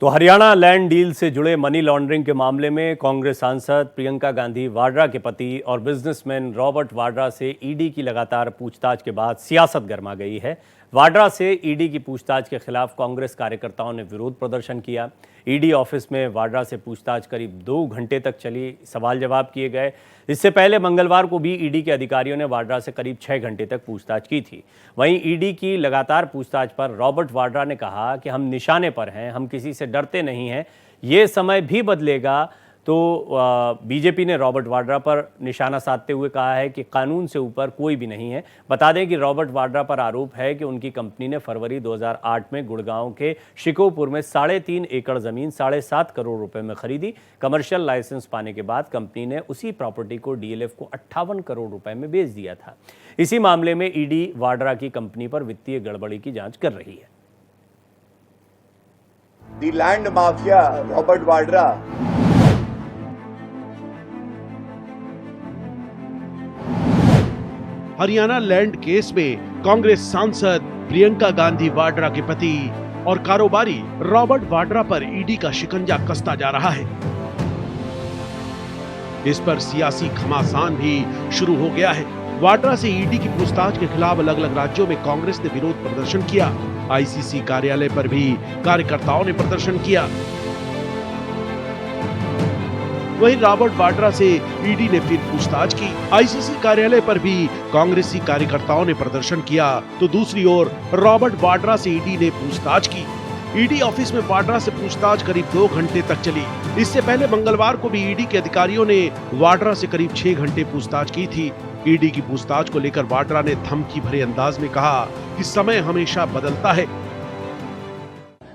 तो Haryana land deal से जुड़े मनी लॉन्ड्रिंग के मामले में कांग्रेस सांसद प्रियंका गांधी वाड्रा के पति और बिजनेसमैन रॉबर्ट वाड्रा से ईडी की लगातार पूछताछ के बाद सियासत गर्मा गई है। वाड्रा से ईडी की पूछताछ के खिलाफ कांग्रेस कार्यकर्ताओं ने विरोध प्रदर्शन किया। ईडी ऑफिस में वाड्रा से पूछताछ करीब 2 घंटे तक चली, सवाल जवाब किए गए। इससे पहले मंगलवार को भी ईडी के अधिकारियों ने वाड्रा से करीब 6 घंटे तक पूछताछ की थी। वहीं ईडी की लगातार पूछताछ पर रॉबर्ट वाड्रा ने कहा कि हम निशाने पर हैं, हम किसी से डरते नहीं हैं, ये समय भी बदलेगा। तो बीजेपी ने रॉबर्ट वाड्रा पर निशाना साधते हुए कहा है कि कानून से ऊपर कोई भी नहीं है। बता दें कि रॉबर्ट वाड्रा पर आरोप है कि उनकी कंपनी ने फरवरी 2008 में गुड़गांव के शिकोपुर में 3.5 एकड़ जमीन 7.5 करोड़ रुपए में खरीदी। कमर्शियल लाइसेंस पाने के बाद कंपनी ने उसी प्रॉपर्टी को डीएलएफ को 58 करोड़ रुपए में बेच दिया था। इसी मामले में ईडी वाड्रा की कंपनी पर वित्तीय गड़बड़ी की जांच कर रही है। The land mafia, Robert Vadra, Haryana land case में कांग्रेस सांसद प्रियंका गांधी वाड्रा के पति और कारोबारी रॉबर्ट वाड्रा पर ईडी का शिकंजा कसता जा रहा है। इस पर सियासी घमासान भी शुरू हो गया है। वाड्रा से ईडी की पूछताछ के खिलाफ अलग अलग राज्यों में कांग्रेस ने विरोध प्रदर्शन किया। आईसीसी कार्यालय पर भी कार्यकर्ताओं ने प्रदर्शन किया। वहीं रॉबर्ट वाड्रा से ईडी ने फिर पूछताछ की। आईसीसी कार्यालय पर भी कांग्रेसी कार्यकर्ताओं ने प्रदर्शन किया, तो दूसरी ओर रॉबर्ट वाड्रा से ईडी ने पूछताछ की। ईडी ऑफिस में वाड्रा से पूछताछ करीब 2 घंटे तक चली। इससे पहले मंगलवार को भी ईडी के अधिकारियों ने वाड्रा से करीब 6 घंटे पूछताछ की थी। ईडी की पूछताछ को लेकर वाड्रा ने धमकी भरे अंदाज में कहा कि समय हमेशा बदलता है।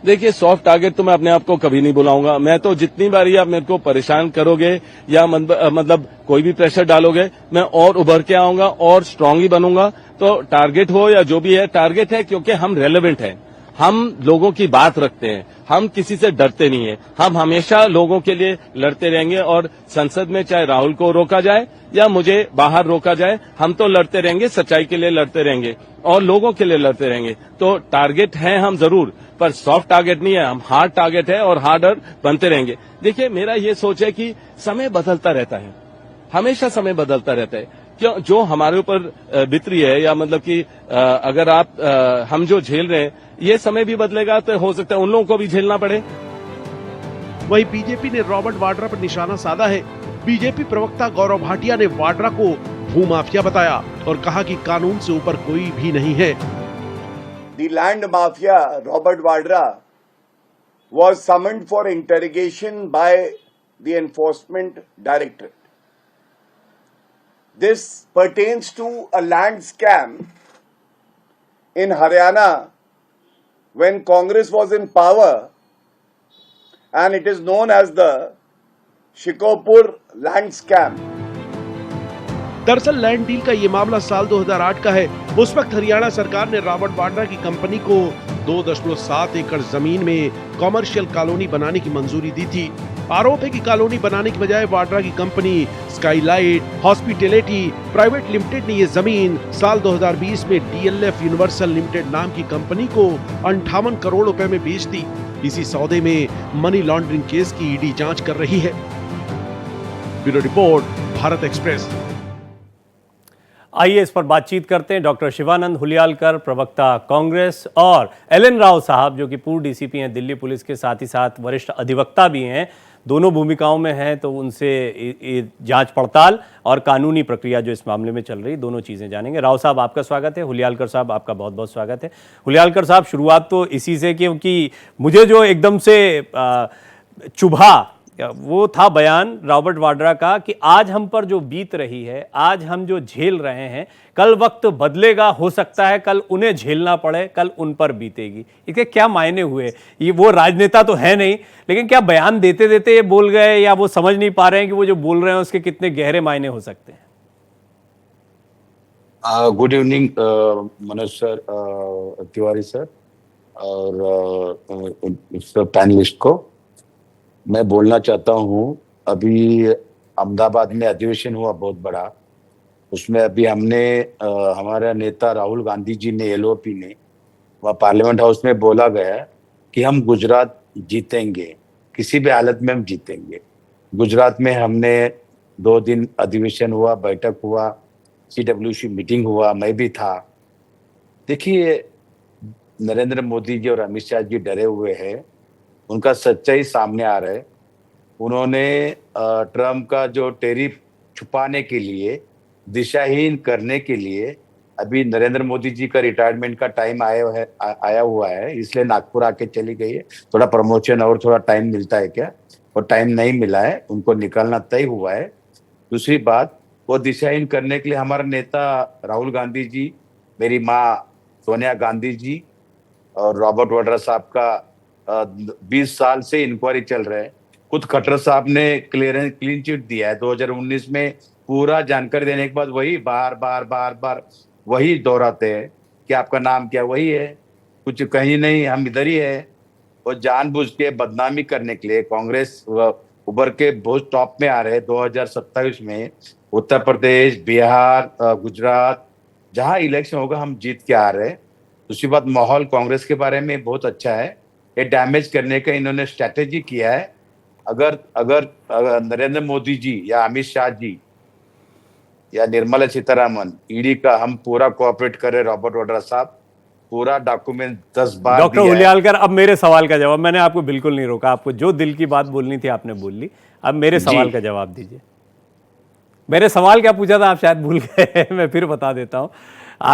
देखिए, सॉफ्ट टारगेट तो मैं अपने आप को कभी नहीं बुलाऊंगा। मैं तो जितनी बार आप मेरे को परेशान करोगे या मतलब कोई भी प्रेशर डालोगे, मैं और उभर के आऊंगा और स्ट्रांग ही बनूंगा। तो टारगेट हो या जो भी है, टारगेट है क्योंकि हम रेलेवेंट हैं, हम लोगों की बात रखते हैं, हम किसी से डरते नहीं है, हम हमेशा लोगों के लिए लड़ते रहेंगे। और संसद में चाहे राहुल को रोका जाए या मुझे बाहर रोका जाए, हम तो लड़ते रहेंगे, सच्चाई के लिए लड़ते रहेंगे और लोगों के लिए लड़ते रहेंगे। तो टारगेट है हम जरूर, पर सॉफ्ट टारगेट नहीं है, हम हार्ड टारगेट है और हार्डर बनते रहेंगे। देखिए, मेरा ये सोच है कि समय बदलता रहता है, हमेशा समय बदलता रहता है। क्यों जो हमारे ऊपर बीत रही है या मतलब कि अगर हम जो झेल रहे हैं, ये समय भी बदलेगा तो हो सकता है उन लोगों को भी झेलना पड़े। वहीं बीजेपी ने रॉबर्ट वाड्रा पर निशाना साधा है। बीजेपी प्रवक्ता गौरव भाटिया ने वाड्रा को भूमाफिया बताया और कहा कि कानून से ऊपर कोई भी नहीं है। the land mafia, Robert Vadra, was summoned for interrogation by the Enforcement Directorate. This pertains to a land scam in Haryana when Congress was in power, and it is known as the Shikopur land scam. दरअसल land deal का ये मामला साल 2008 का है। उस वक्त हरियाणा सरकार ने रॉबर्ट वाड्रा की कंपनी को 2.7 एकड़ जमीन में कॉमर्शियल कॉलोनी बनाने की मंजूरी दी थी। आरोप है कि कॉलोनी बनाने की बजाय वाड्रा की company Skylight hospitality private limited ने ये जमीन साल 2020 में डीएलएफ यूनिवर्सल लिमिटेड नाम की कंपनी को 58 करोड़ रुपए में बेच दी। इसी सौदे में मनी लॉन्ड्रिंग केस की ईडी जांच कर रही है। Bureau report, Bharat express. आइए इस पर बातचीत करते हैं डॉक्टर शिवानंद हुलियालकर, प्रवक्ता कांग्रेस, और एल.एन. राव साहब जो कि पूर्व डीसीपी हैं दिल्ली पुलिस के, साथ ही साथ वरिष्ठ अधिवक्ता भी हैं। दोनों भूमिकाओं में हैं, तो उनसे जांच पड़ताल और कानूनी प्रक्रिया जो इस मामले में चल रही, दोनों चीज़ें जानेंगे। राव साहब आपका स्वागत है, हुलियालकर साहब आपका बहुत बहुत स्वागत है। हुलियालकर साहब, शुरुआत तो इसी से, क्योंकि मुझे जो एकदम से चुभा वो था बयान रॉबर्ट वाड्रा का कि आज हम पर जो बीत रही है, आज हम जो झेल रहे हैं, कल वक्त बदलेगा, हो सकता है कल उन्हें झेलना पड़े, कल उन पर बीतेगी। इसके क्या मायने हुए? ये वो राजनेता तो है नहीं, लेकिन क्या बयान देते देते ये बोल गए, या वो समझ नहीं पा रहे हैं कि वो जो बोल रहे हैं उसके कितने गहरे मायने हो सकते हैं? Good evening Manoj sir, Tiwari sir और पैनलिस्ट को मैं बोलना चाहता हूँ। अभी अहमदाबाद में अधिवेशन हुआ बहुत बड़ा, उसमें अभी हमने हमारा नेता राहुल गांधी जी ने, एलओपी ने, वह पार्लियामेंट हाउस में बोला गया कि हम गुजरात जीतेंगे, किसी भी हालत में हम जीतेंगे। गुजरात में हमने 2 दिन अधिवेशन हुआ, बैठक हुआ, CWC मीटिंग हुआ, मैं भी था। देखिए, नरेंद्र मोदी जी और अमित शाह जी डरे हुए हैं, उनका सच्चाई सामने आ रहा है। उन्होंने ट्रम्प का जो टैरिफ छुपाने के लिए, दिशाहीन करने के लिए, अभी नरेंद्र मोदी जी का रिटायरमेंट का टाइम आया हुआ है, इसलिए नागपुर आके चली गई है। थोड़ा प्रमोशन और थोड़ा टाइम मिलता है क्या? और टाइम नहीं मिला है, उनको निकलना तय हुआ है। दूसरी बात, वो दिशाहीन करने के लिए हमारा नेता राहुल गांधी जी, मेरी माँ सोनिया गांधी जी और रॉबर्ट वाड्रा साहब का 20 साल से इंक्वायरी चल रहा है। खुद खट्टर साहब ने क्लीन चिट दिया है 2019 में। पूरा जानकारी देने के बाद वही बार बार वही दोहराते हैं कि आपका नाम क्या, वही है, कुछ कहीं नहीं, हम इधर ही है। और जानबूझ के बदनामी करने के लिए कांग्रेस उभर के बहुत टॉप में आ रहे हैं 2027 में। उत्तर प्रदेश, बिहार, गुजरात, जहां इलेक्शन होगा हम जीत के आ रहे हैं। दूसरी बात, माहौल कांग्रेस के बारे में बहुत अच्छा है। ये डैमेज करने का इन्होंने स्ट्रैटेजी किया है। अगर नरेंद्र मोदी जी या अमित शाह जी या निर्मला सीतारामन, ईडी का हम पूरा कोऑपरेट करें, रॉबर्ट वाड्रा साहब पूरा डॉक्यूमेंट 10 बार डॉक्टर दिया है। हुलियालकर, अब मेरे सवाल का जवाब, मैंने आपको बिल्कुल नहीं रोका, आपको जो दिल की बात बोलनी थी आपने बोल ली। अब मेरे सवाल का जवाब दीजिए। मेरे सवाल क्या पूछा था आप शायद भूल गए मैं फिर बता देता हूं।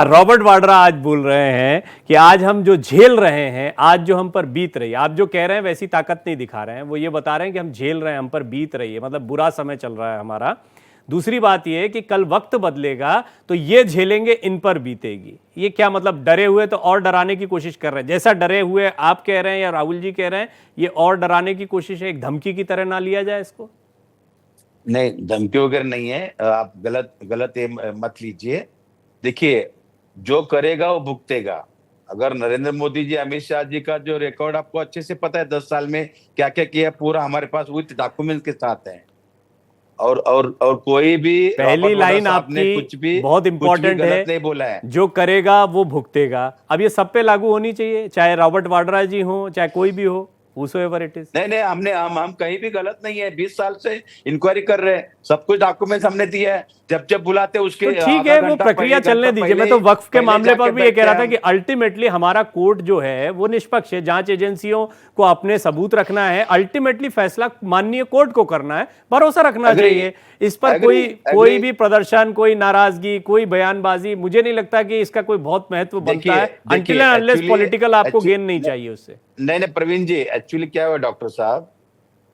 रॉबर्ट वाड्रा आज बोल रहे हैं कि आज हम जो झेल रहे हैं, आज जो हम पर बीत रही है, आप जो कह रहे हैं वैसी ताकत नहीं दिखा रहे हैं, वो ये बता रहे हैं कि हम झेल रहे हैं, हम पर बीत रही है, मतलब बुरा समय चल रहा है हमारा। दूसरी बात यह है कि कल वक्त बदलेगा तो ये झेलेंगे, इन पर बीतेगी। ये क्या मतलब? डरे हुए तो और डराने की कोशिश कर रहे हैं, जैसा डरे हुए आप कह रहे हैं या राहुल जी कह रहे हैं, ये और डराने की कोशिश है, एक धमकी की तरह ना लिया जाए इसको। नहीं, धमकी वगैरह नहीं है, आप गलत ये मत लीजिए। देखिए, जो करेगा वो भुगतेगा। अगर नरेंद्र मोदी जी, अमित शाह जी का जो रिकॉर्ड आपको अच्छे से पता है, 10 साल में क्या क्या किया, पूरा हमारे पास विद डॉक्यूमेंट के साथ है। और कोई भी पहली लाइन आपकी बहुत इंपॉर्टेंट है, नहीं बोला है, जो करेगा वो भुगतेगा। अब ये सब पे लागू होनी चाहिए, चाहे रॉबर्ट वाड्रा जी हो, चाहे कोई भी हो, whosoever it is। नहीं, हम कहीं भी गलत नहीं है। 20 साल से इंक्वायरी कर रहे हैं, सब कुछ डॉक्यूमेंट्स हमने दिए है। जब बुलाते उसके तो ठीक है, वो प्रक्रिया चलने दीजिए। मैं तो वक्फ के मामले पर भी ये कह रहा था कि अल्टीमेटली हमारा कोर्ट जो है वो निष्पक्ष है, जांच एजेंसियों को अपने सबूत रखना है, अल्टीमेटली फैसला माननीय कोर्ट को करना है, भरोसा रखना चाहिए। इस पर कोई भी प्रदर्शन, कोई नाराजगी, कोई बयानबाजी, मुझे नहीं लगता कि इसका कोई बहुत महत्व बनता है, अनटिल एंड अनलेस पॉलिटिकल आपको गेन नहीं चाहिए उससे। नहीं प्रवीण जी, एक्चुअली क्या हुआ डॉक्टर साहब,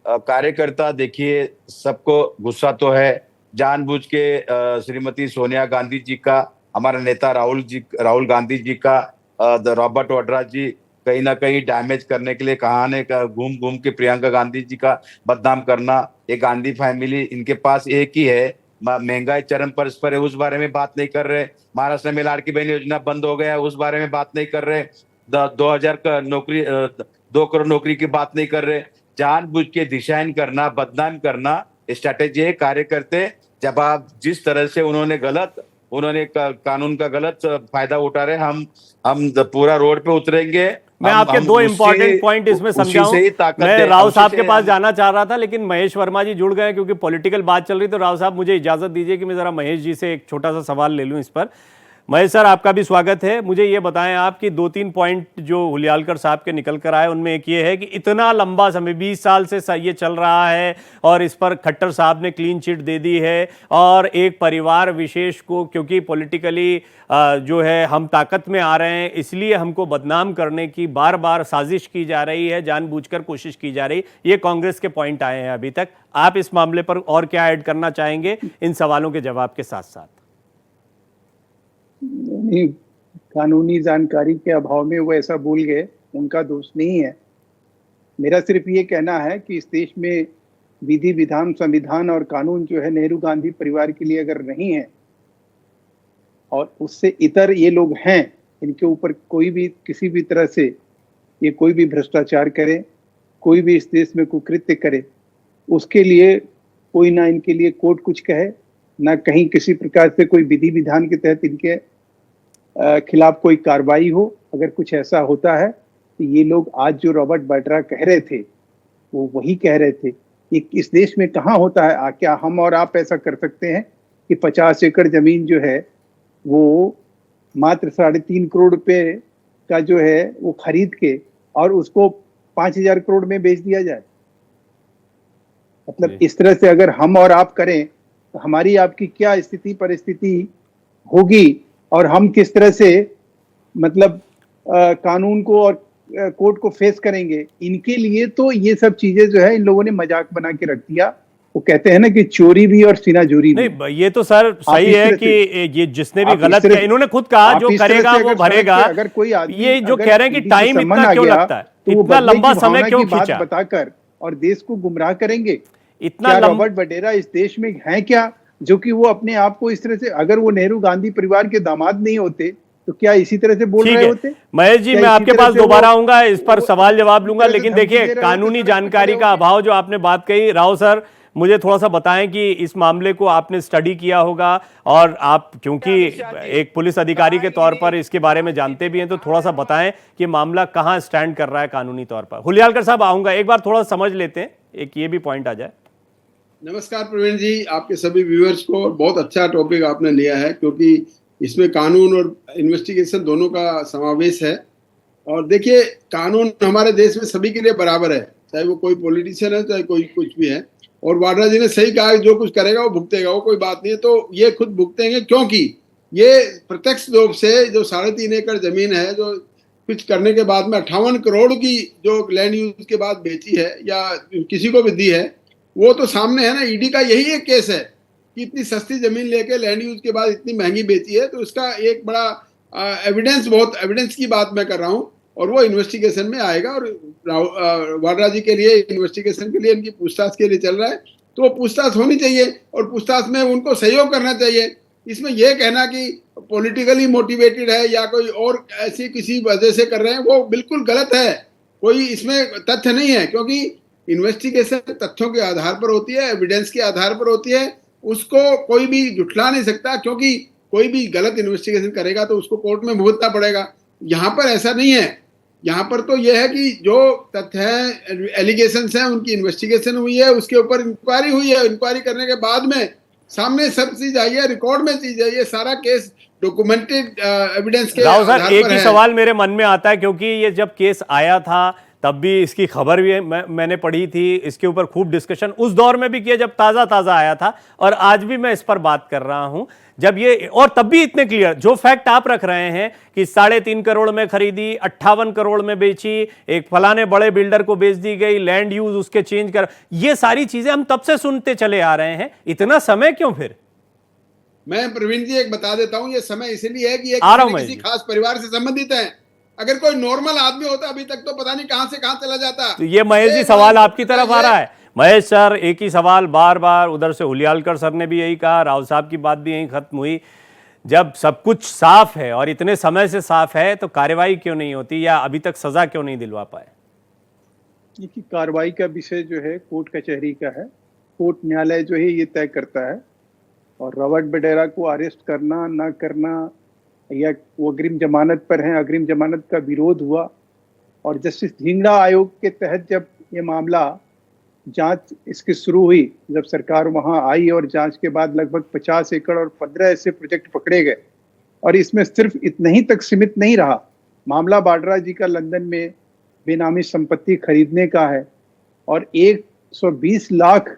कार्यकर्ता देखिए, सबको गुस्सा तो है। जानबूझ के श्रीमती सोनिया गांधी जी का, हमारा नेता राहुल गांधी जी का, रॉबर्ट वाड्रा जी कहीं ना कहीं डैमेज करने के लिए कहानी का घूम के प्रियंका गांधी जी का बदनाम करना। ये गांधी फैमिली, इनके पास एक ही है, महंगाई चरम पर है, उस बारे में बात नहीं कर रहे। महाराष्ट्र में लाड़की बहन योजना बंद हो गया, उस बारे में बात नहीं कर रहे। 2000 का नौकरी, 2 करोड़ नौकरी की बात नहीं कर रहे। जानबूझ के दिशाहीन करना, बदनाम करना स्ट्रैटेजी है। कार्यकर्ते जब आप जिस तरह से उन्होंने कानून का गलत फायदा उठा रहे, हम पूरा रोड पे उतरेंगे। मैं आपके 2 इंपॉर्टेंट पॉइंट इसमें समझाऊं। मैं राव साहब के पास जाना चाह रहा था, लेकिन महेश वर्मा जी जुड़ गए क्योंकि पॉलिटिकल बात चल रही। तो राव साहब, मुझे इजाजत दीजिए कि मैं जरा महेश जी से एक छोटा सा सवाल ले लूं इस पर। महेश सर, आपका भी स्वागत है। मुझे ये बताएं आप कि 2-3 पॉइंट जो हुलियालकर साहब के निकल कर आए, उनमें एक ये है कि इतना लंबा समय 20 साल से ये चल रहा है और इस पर खट्टर साहब ने क्लीन चिट दे दी है, और एक परिवार विशेष को क्योंकि पॉलिटिकली जो है हम ताकत में आ रहे हैं, इसलिए हमको बदनाम करने की बार बार साजिश की जा रही है, जानबूझकर कोशिश की जा रही। ये कांग्रेस के पॉइंट आए हैं अभी तक। आप इस मामले पर और क्या ऐड करना चाहेंगे इन सवालों के जवाब के साथ साथ? नहीं, कानूनी जानकारी के अभाव में वो ऐसा भूल गए, उनका दोष नहीं है। मेरा सिर्फ ये कहना है कि इस देश में विधि विधान, संविधान और कानून जो है नेहरू गांधी परिवार के लिए अगर नहीं है और उससे इतर ये लोग हैं, इनके ऊपर कोई भी किसी भी तरह से ये कोई भी भ्रष्टाचार करे, कोई भी इस देश में कुकृत्य करे, उसके लिए कोई ना इनके लिए कोर्ट कुछ कहे, ना कहीं किसी प्रकार से कोई विधि विधान के तहत इनके खिलाफ कोई कार्रवाई हो। अगर कुछ ऐसा होता है तो ये लोग आज जो रॉबर्ट वाड्रा कह रहे थे वो वही कह रहे थे। ये इस देश में कहाँ होता है? क्या हम और आप ऐसा कर सकते हैं कि 50 एकड़ जमीन जो है वो मात्र 3.5 करोड़ रुपए का जो है वो खरीद के और उसको 5,000 करोड़ में बेच दिया जाए? मतलब इस तरह से अगर हम और आप करें तो हमारी आपकी क्या स्थिति परिस्थिति होगी, और हम किस तरह से मतलब कानून को और कोर्ट को फेस करेंगे। इनके लिए तो ये सब चीजें जो है इन लोगों ने मजाक बना के रख दिया। वो कहते हैं ना कि चोरी भी और सीना जोरी भी। नहीं, ये तो सर सही है कि ये जिसने भी गलत किया, इन्होंने खुद कहा जो करेगा वो भरेगा। अगर कोई आदमी ये जो कह रहे हैं कि टाइम इतना क्यों लगता है, तो इतना लंबा समय क्यों खींचा, बताकर और देश को गुमराह करेंगे। इतना रॉबर्ट वडेरा इस देश में है क्या जो कि वो अपने आप को इस तरह से, अगर वो नेहरू गांधी परिवार के दामाद नहीं होते तो क्या इसी तरह से बोल रहे होते? महेश जी, मैं आपके पास दोबारा आऊंगा, इस पर सवाल जवाब लूंगा, लेकिन देखिए कानूनी जानकारी का अभाव जो आपने बात कही, राव सर मुझे थोड़ा सा बताएं कि इस मामले को आपने स्टडी किया होगा और आप क्योंकि एक पुलिस अधिकारी के तौर पर इसके बारे में जानते भी हैं, तो थोड़ा सा बताएं कि मामला कहां स्टैंड कर रहा है कानूनी तौर पर। हुलियालकर साहब आऊंगा, एक बार थोड़ा समझ लेते हैं, एक ये भी पॉइंट आ जाए। नमस्कार प्रवीण जी, आपके सभी व्यूअर्स को। बहुत अच्छा टॉपिक आपने लिया है क्योंकि इसमें कानून और इन्वेस्टिगेशन दोनों का समावेश है। और देखिए, कानून हमारे देश में सभी के लिए बराबर है, चाहे वो कोई पॉलिटिशियन है चाहे कोई कुछ भी है। और वाड्रा जी ने सही कहा कि जो कुछ करेगा वो भुगतेगा, वो कोई बात नहीं है। तो ये खुद भुगतेंगे क्योंकि ये प्रत्यक्ष रूप से जो 3.5 एकड़ जमीन है जो कुछ करने के बाद में 58 करोड़ की जो लैंड यूज के बाद बेची है या किसी को भी दी है, वो तो सामने है ना। ईडी का यही एक केस है कि इतनी सस्ती जमीन लेके लैंड यूज के बाद इतनी महंगी बेची है। तो इसका एक बड़ा एविडेंस की बात मैं कर रहा हूँ और वो इन्वेस्टिगेशन में आएगा। और वाड्रा जी के लिए इन्वेस्टिगेशन के लिए इनकी पूछताछ के लिए चल रहा है, तो वो पूछताछ होनी चाहिए और पूछताछ में उनको सहयोग करना चाहिए। इसमें यह कहना कि पॉलिटिकली मोटिवेटेड है या कोई और ऐसी किसी वजह से कर रहे हैं, वो बिल्कुल गलत है। कोई इसमें तथ्य नहीं है, क्योंकि इन्वेस्टिगेशन तथ्यों के आधार पर होती है, एविडेंस के आधार पर होती है। उसको कोई भी जुटला नहीं सकता, क्योंकि कोई भी गलत इन्वेस्टिगेशन करेगा तो उसको कोर्ट में भुगतना पड़ेगा। यहाँ पर ऐसा नहीं है। यहाँ पर तो यह है कि जो तथ्य है, एलिगेशंस हैं, उनकी इन्वेस्टिगेशन हुई है, उसके ऊपर इंक्वायरी हुई है। इंक्वायरी करने के बाद में सामने सब चीज आई है, रिकॉर्ड में चीज आई है, सारा केस डॉक्यूमेंटेड एविडेंस के आधार पर है। एक ही सवाल मेरे मन में आता है, क्योंकि ये जब केस आया था तब भी इसकी खबर भी मैंने पढ़ी थी, इसके ऊपर खूब डिस्कशन उस दौर में भी किया जब ताज़ा आया था, और आज भी मैं इस पर बात कर रहा हूं जब ये, और तब भी इतने क्लियर जो फैक्ट आप रख रहे हैं कि 3.5 करोड़ में खरीदी, 58 करोड़ में बेची, एक फलाने बड़े बिल्डर को बेच दी गई, लैंड यूज उसके चेंज कर, ये सारी चीजें हम तब से सुनते चले आ रहे हैं। इतना समय क्यों? फिर मैं प्रवीण जी एक बता देता हूं, ये समय इसलिए है कि ये किसी खास परिवार से संबंधित है। अगर कोई नॉर्मल आदमी होता अभी तक तो पता नहीं कहां से कहां चला जाता। तो ये महेश जी सवाल आपकी तरफ आ रहा है। महेश सर, एक ही सवाल बार बार, उधर से हुलियालकर सर ने भी यही कहा, राव साहब की बात भी यही खत्म हुई। जब सब कुछ साफ है और इतने समय से साफ है तो कार्रवाई क्यों नहीं होती, या अभी तक सजा क्यों नहीं दिलवा पाए? देखिए, कार्रवाई का विषय जो है कोर्ट कचहरी का है। कोर्ट न्यायालय जो है ये तय करता है। और रॉबर्ट वडेरा को अरेस्ट करना ना करना, या वो अग्रिम जमानत पर हैं, अग्रिम जमानत का विरोध हुआ और जस्टिस ढींगड़ा आयोग के तहत जब ये मामला जांच इसकी शुरू हुई, जब सरकार वहां आई और जांच के बाद लगभग 50 एकड़ और 15 ऐसे प्रोजेक्ट पकड़े गए। और इसमें सिर्फ इतना ही तक सीमित नहीं रहा, मामला वाड्रा जी का लंदन में बेनामी संपत्ति खरीदने का है और 120 लाख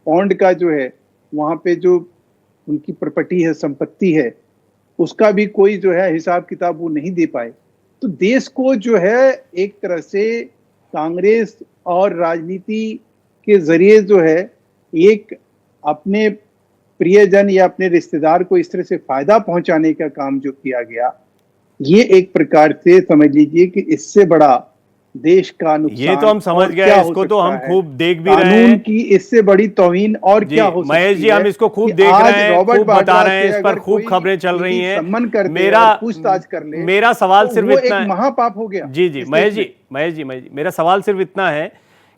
पाउंड का जो है वहां पे जो उनकी प्रॉपर्टी है, संपत्ति है, उसका भी कोई जो है हिसाब किताब वो नहीं दे पाए। तो देश को जो है एक तरह से कांग्रेस और राजनीति के जरिए जो है एक अपने प्रियजन या अपने रिश्तेदार को इस तरह से फायदा पहुंचाने का काम जो किया गया, ये एक प्रकार से समझ लीजिए कि इससे बड़ा देश का नुकसान, ये तो हम समझ गए, इसको तो हम खूब देख भी रहे हैं। कानून की इससे बड़ी तौहीन और क्या हो सकती है? महेश जी, हम इसको खूब देख रहे हैं, खूब बता रहे हैं, इस पर खूब खबरें चल रही हैं। सम्मान करते मेरा पूछताछ कर ले, मेरा सवाल तो सिर्फ वो इतना एक महापाप हो गया। जी महेश जी, मेरा सवाल सिर्फ इतना है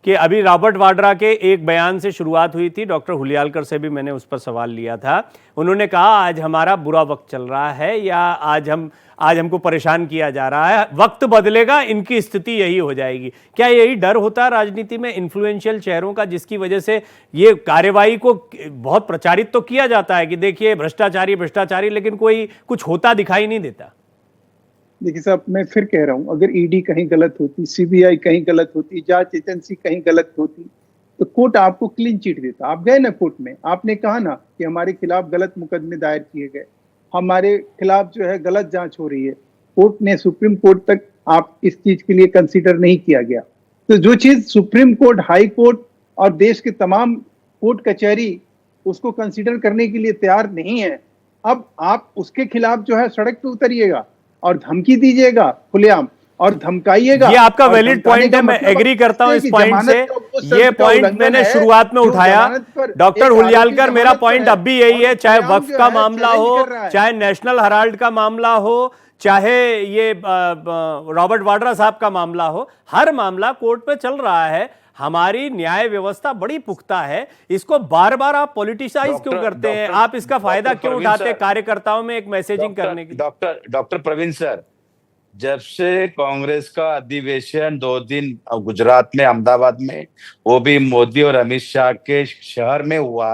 कि अभी रॉबर्ट वाड्रा के एक बयान से शुरुआत हुई थी, डॉक्टर हुलियालकर से भी मैंने उस पर सवाल लिया था। उन्होंने कहा आज हमारा बुरा वक्त चल रहा है या आज हमको परेशान किया जा रहा है, वक्त बदलेगा इनकी स्थिति यही हो जाएगी। क्या यही डर होता है राजनीति में इन्फ्लुएंशियल चेहरों का, जिसकी वजह से ये कार्यवाही को बहुत प्रचारित तो किया जाता है कि देखिए भ्रष्टाचारी भ्रष्टाचारी, लेकिन कोई कुछ होता दिखाई नहीं देता? देखिए साहब, मैं फिर कह रहा हूं, अगर ईडी कहीं गलत होती, सीबीआई कहीं गलत होती, जांच एजेंसी कहीं गलत होती, तो कोर्ट आपको क्लीन चिट देता। आप गए ना कोर्ट में, आपने कहा ना कि हमारे खिलाफ गलत मुकदमे दायर किए गए, हमारे खिलाफ जो है गलत जांच हो रही है। कोर्ट ने, सुप्रीम कोर्ट तक आप इस चीज के लिए कंसीडर नहीं किया गया। तो जो चीज सुप्रीम कोर्ट, हाई कोर्ट और देश के तमाम कोर्ट कचहरी उसको कंसीडर करने के लिए तैयार नहीं है, अब आप उसके खिलाफ जो है सड़क पे उतरिएगा और धमकी दीजिएगा खुलेआम और धमकाइएगा। ये आपका वैलिड पॉइंट है, मैं एग्री करता हूं इस पॉइंट से। ये पॉइंट मैंने शुरुआत में उठाया। डॉक्टर हुलियालकर, मेरा पॉइंट अब भी यही है, चाहे वक्फ का मामला हो, चाहे नेशनल हेराल्ड का मामला हो, चाहे ये रॉबर्ट वाड्रा साहब का मामला हो, हर मामला कोर्ट पे चल रहा है। हमारी न्याय व्यवस्था बड़ी पुख्ता है, इसको बार बार आप पॉलिटिसाइज क्यों करते हैं? आप इसका फायदा क्यों उठाते हैं कार्यकर्ताओं में एक मैसेजिंग करने की? डॉक्टर प्रवीण सर, जब से कांग्रेस का अधिवेशन 2 दिन गुजरात में, अहमदाबाद में, वो भी मोदी और अमित शाह के शहर में हुआ,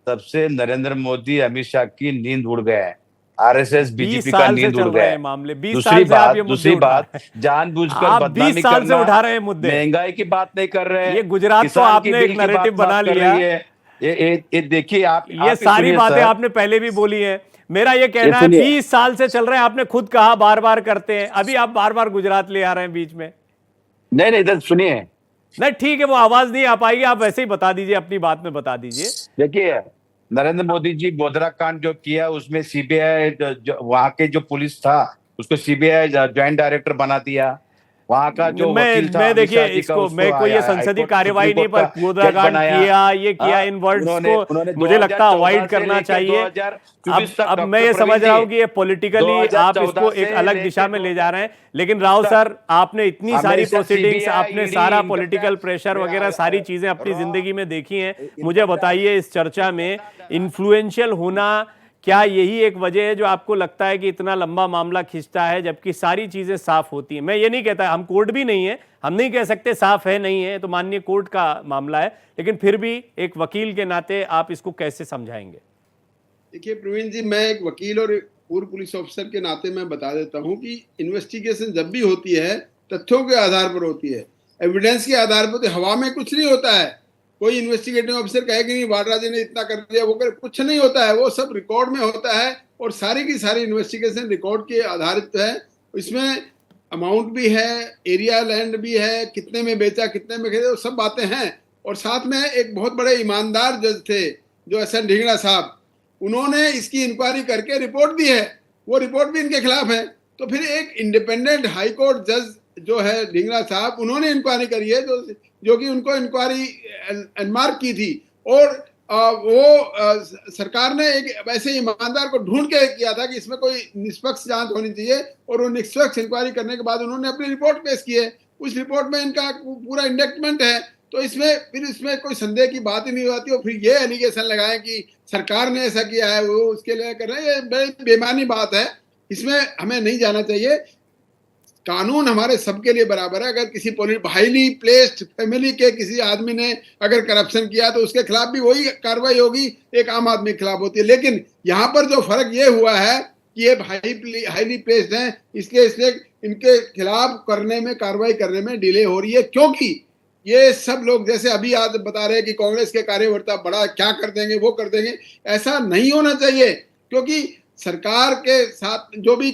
तब से नरेंद्र मोदी अमित शाह की नींद उड़ गए है, आरएसएस बीजेपी का नींद उड़ गया है। मामले 20 साल से आप ये दूसरी बात, जानबूझकर बदनामी 20 साल से उठा रहे हैं मुद्दे, महंगाई की बात नहीं कर रहे हैं। ये गुजरात तो आपने एक नैरेटिव बना लिया है। ये देखिए आप, ये सारी बातें आपने पहले भी बोली है। मेरा ये कहना है 20 साल से चल रहे हैं, आपने खुद कहा बार बार करते हैं, अभी आप बार बार गुजरात ले आ रहे हैं बीच में। नहीं इधर सुनिए। नहीं ठीक है, वो आवाज नहीं आ पाएगी, आप वैसे ही बता दीजिए, अपनी बात में बता दीजिए। देखिए, नरेंद्र मोदी जी बोधरा कांड जो किया, उसमें सीबीआई वहां के जो पुलिस था उसको सीबीआई ज्वाइंट डायरेक्टर बना दिया। वहां का जो वकील था, मैं देखिए इसको, मैं कोई ये संसदीय कार्यवाही नहीं, पर बोधरा कांड किया, ये किया, इन वर्ड्स को मुझे लगता है अवॉइड करना चाहिए। अब मैं ये समझ रहा हूँ कि ये पॉलिटिकली आप इसको एक अलग दिशा में ले जा रहे हैं, लेकिन राव सर, आपने इतनी सारी प्रोसीडिंग्स, आपने सारा पॉलिटिकल प्रेशर वगैरह सारी चीजें अपनी जिंदगी में देखी हैं। मुझे बताइए, इस चर्चा में इन्फ्लुएंशियल होना क्या यही एक वजह है जो आपको लगता है कि इतना लंबा मामला खींचता है, जबकि सारी चीजें साफ होती हैं? मैं ये नहीं कहता, हम कोर्ट भी नहीं है, हम नहीं कह सकते साफ है नहीं है, तो माननीय कोर्ट का मामला है, लेकिन फिर भी एक वकील के नाते आप इसको कैसे समझाएंगे? देखिए प्रवीण जी, मैं एक वकील और पूर्व पुलिस ऑफिसर के नाते मैं बता देता हूं कि इन्वेस्टिगेशन जब भी होती है तथ्यों के आधार पर होती है, एविडेंस के आधार पर। तो हवा में कुछ नहीं होता है। कोई इन्वेस्टिगेटिव ऑफिसर कहे कि नहीं वाड्रा जी ने इतना कर दिया, वो कर, कुछ नहीं होता है, वो सब रिकॉर्ड में होता है और सारी की सारी इन्वेस्टिगेशन रिकॉर्ड के आधारित है। इसमें अमाउंट भी है, एरिया लैंड भी है, कितने में बेचा, कितने में खरीदा, सब बातें हैं। और साथ में एक बहुत बड़े ईमानदार जज थे जो एस.एन. ढींगड़ा साहब, उन्होंने इसकी इंक्वायरी करके रिपोर्ट दी है, वो रिपोर्ट भी इनके खिलाफ है। तो फिर एक इंडिपेंडेंट हाई कोर्ट जज जो है ढींगड़ा साहब, उन्होंने इंक्वायरी करी है, जो कि उनको इंक्वायरी एनमार्क की थी। और वो सरकार ने एक वैसे ईमानदार को ढूंढ के किया था कि इसमें कोई निष्पक्ष जांच होनी चाहिए, और वो निष्पक्ष इंक्वायरी करने के बाद उन्होंने अपनी रिपोर्ट पेश की है। उस रिपोर्ट में इनका पूरा इंडेक्टमेंट है। तो इसमें कोई संदेह की बात ही नहीं होती। और फिर ये एलिगेशन लगाए कि सरकार ने ऐसा किया है, वो उसके लिए कर रहे हैं, ये बड़ी बेमानी बात है। इसमें हमें नहीं जाना चाहिए। कानून हमारे सबके लिए बराबर है। अगर किसी हाईली प्लेस्ड फैमिली के किसी आदमी ने अगर करप्शन किया तो उसके खिलाफ भी वही कार्रवाई होगी, एक आम आदमी के खिलाफ होती है। लेकिन यहाँ पर जो फर्क ये हुआ है कि ये हाईली प्लेस्ड हैं, इसलिए इनके खिलाफ कार्रवाई करने में डिले हो रही है, क्योंकि ये सब लोग जैसे अभी आज बता रहे हैं कि कांग्रेस के कार्यकर्ता बड़ा क्या कर देंगे, वो कर देंगे। ऐसा नहीं होना चाहिए, क्योंकि सरकार के साथ जो भी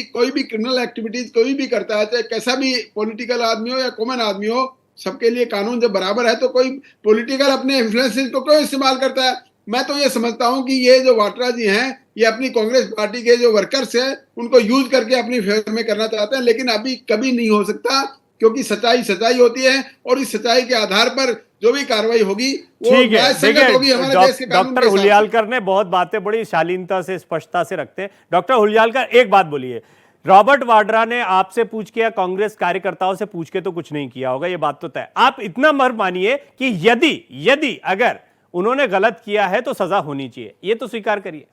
कोई भी क्रिमिनल एक्टिविटीज कोई भी करता है, चाहे कैसा भी पॉलिटिकल आदमी हो या कॉमन आदमी हो, सबके लिए कानून जब बराबर है तो कोई पॉलिटिकल अपने इन्फ्लुएंस को क्यों इस्तेमाल करता है। मैं तो ये समझता हूं कि ये जो वाड्रा जी हैं, ये अपनी कांग्रेस पार्टी के जो वर्कर्स हैं उनको यूज करके अपनी फेवर में करना चाहते हैं, लेकिन अभी कभी नहीं हो सकता, क्योंकि सच्चाई होती है और इस सच्चाई के आधार पर जो भी कार्रवाई होगी वो न्यायसंगत होगी हमारे देश के कानून के डॉक्टर हुलियालकर ने बहुत बातें बड़ी शालीनता से, स्पष्टता से रखते हैं। डॉक्टर हुलियालकर, एक बात बोलिए, रॉबर्ट वाड्रा ने आपसे पूछ के या कांग्रेस कार्यकर्ताओं से पूछ के तो कुछ नहीं किया होगा, ये बात तो तय। आप इतना मर मानिए कि यदि अगर उन्होंने गलत किया है तो सजा होनी चाहिए, ये तो स्वीकार करिए।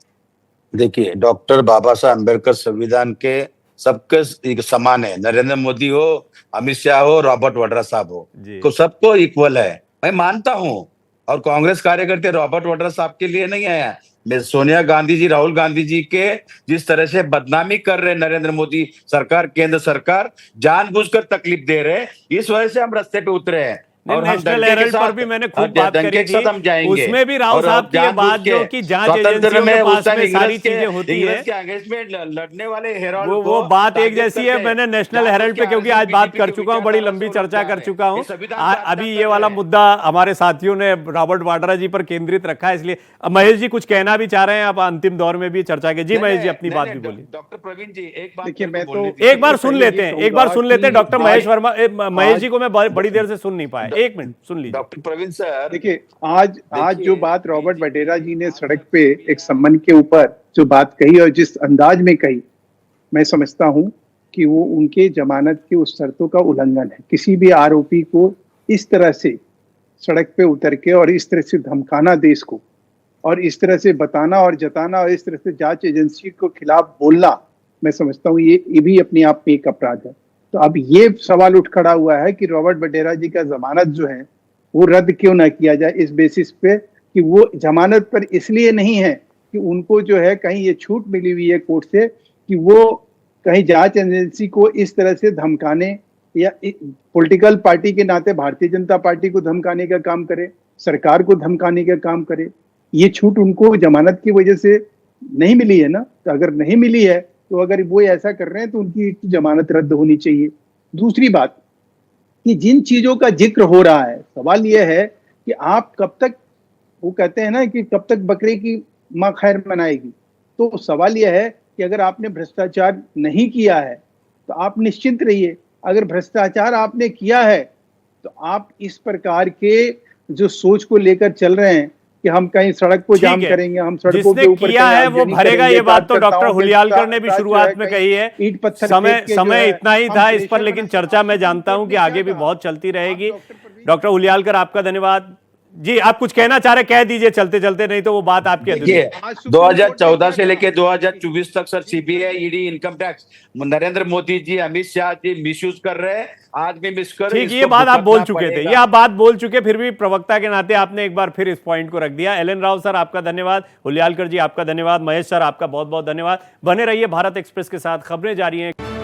देखिए, डॉक्टर बाबा साहब अम्बेडकर संविधान के सबके एक समान है। नरेंद्र मोदी हो, अमित शाह हो, रॉबर्ट वाड्रा साहब हो, जी। तो सबको इक्वल है, मैं मानता हूं। और कांग्रेस कार्यकर्ते रॉबर्ट वाड्रा साहब के लिए नहीं आया। मैं सोनिया गांधी जी, राहुल गांधी जी के जिस तरह से बदनामी कर रहे नरेंद्र मोदी सरकार, केंद्र सरकार जानबूझकर तकलीफ दे रहे हैं, इस वजह से हम रास्ते पे उतरे हैं। नहीं, और हम नेशनल डंके के हेराल्ड पर साथ भी मैंने खूब बात डंके करी के साथ हम थी, जाएंगे। उसमें भी राव और साहब की ये जानबूझ बात के जो कि जांच स्वतंत्र एजेंसियों में के उस पास टाइम में सारी इंग्रज के चीजें होती है, के अगेंस्ट में लड़ने वाले हेराल्ड वो बात एक जैसी है। मैंने नेशनल हेराल्ड पे क्योंकि आज बात कर चुका हूं, बड़ी लंबी चर्चा कर चुका हूं। अभी ये वाला मुद्दा हमारे साथियों ने रॉबर्ट वाड्रा जी पर केंद्रित रखा है, इसलिए अब महेश जी कुछ कहना भी चाह रहे हैं, आप अंतिम दौर में भी चर्चा के। जी महेश जी, अपनी बात भी बोलिए। डॉक्टर प्रवीण जी, एक बात देखिए, मेरे को मैं तो बोलने एक बार सुन लेते हैं, एक बार सुन लेते हैं डॉक्टर महेश वर्मा। महेश जी को मैं बड़ी देर से सुन नहीं पाया, एक मिनट सुन लीजिए। डॉक्टर प्रवीण सर, देखिए, आज जो बात रॉबर्ट वडेरा जी ने सड़क पे एक सम्मान के ऊपर जो बात कही और जिस अंदाज में कही, मैं समझता हूं कि वो उनके जमानत के उस शर्तों का उल्लंघन है। किसी भी आरोपी को इस तरह से सड़क पे उतर के और इस तरह से धमकाना देश को, और इस तरह से बताना और जताना और इस तरह से जांच एजेंसी को खिलाफ बोलना, मैं समझता हूँ ये भी अपने आप में एक अपराध है। तो अब ये सवाल उठ खड़ा हुआ है कि रॉबर्ट वडेरा जी का जमानत जो है वो रद्द क्यों ना किया जाए, इस बेसिस पे कि वो जमानत पर इसलिए नहीं है कि उनको जो है कहीं ये छूट मिली हुई है कोर्ट से कि वो कहीं जांच एजेंसी को इस तरह से धमकाने या पॉलिटिकल पार्टी के नाते भारतीय जनता पार्टी को धमकाने का काम करे, सरकार को धमकाने का काम करे। ये छूट उनको जमानत की वजह से नहीं मिली है ना। तो अगर नहीं मिली है तो अगर वो ऐसा कर रहे हैं तो उनकी जमानत रद्द होनी चाहिए। दूसरी बात कि जिन चीजों का जिक्र हो रहा है, सवाल यह है कि आप कब तक, वो कहते हैं ना कि कब तक बकरे की माँ खैर मनाएगी। तो सवाल यह है कि अगर आपने भ्रष्टाचार नहीं किया है तो आप निश्चिंत रहिए, अगर भ्रष्टाचार आपने किया है तो आप इस प्रकार के जो सोच को लेकर चल रहे हैं कि हम कहीं सड़क को जाम करेंगे, हम सड़कों के ऊपर किया है वो भरेगा, ये बात तो डॉक्टर हुलियालकर ने भी शुरुआत में कही है। ईंट पत्थर समय इतना ही था इस पर, लेकिन चर्चा मैं जानता हूं कि आगे भी बहुत चलती रहेगी। डॉक्टर हुलियालकर, आपका धन्यवाद। जी, आप कुछ कहना चाह रहे, कह दीजिए चलते चलते, नहीं तो वो बात आपकी अधूरी है। 2014 से लेके 2024 तक sir CBI, ED, income tax, Narendra Modi ji, Amit Shah ji misuse कर रहे हैं, आज भी मिस कर। ठीक, ये बात आप बोल चुके थे, ये आप बात बोल चुके, फिर भी प्रवक्ता के नाते आपने एक बार फिर इस पॉइंट को रख दिया। एलन राव सर, आपका धन्यवाद। हुलियालकर जी, आपका धन्यवाद। महेश सर, आपका बहुत बहुत धन्यवाद। बने रहिए भारत एक्सप्रेस के साथ, खबरें जारी हैं।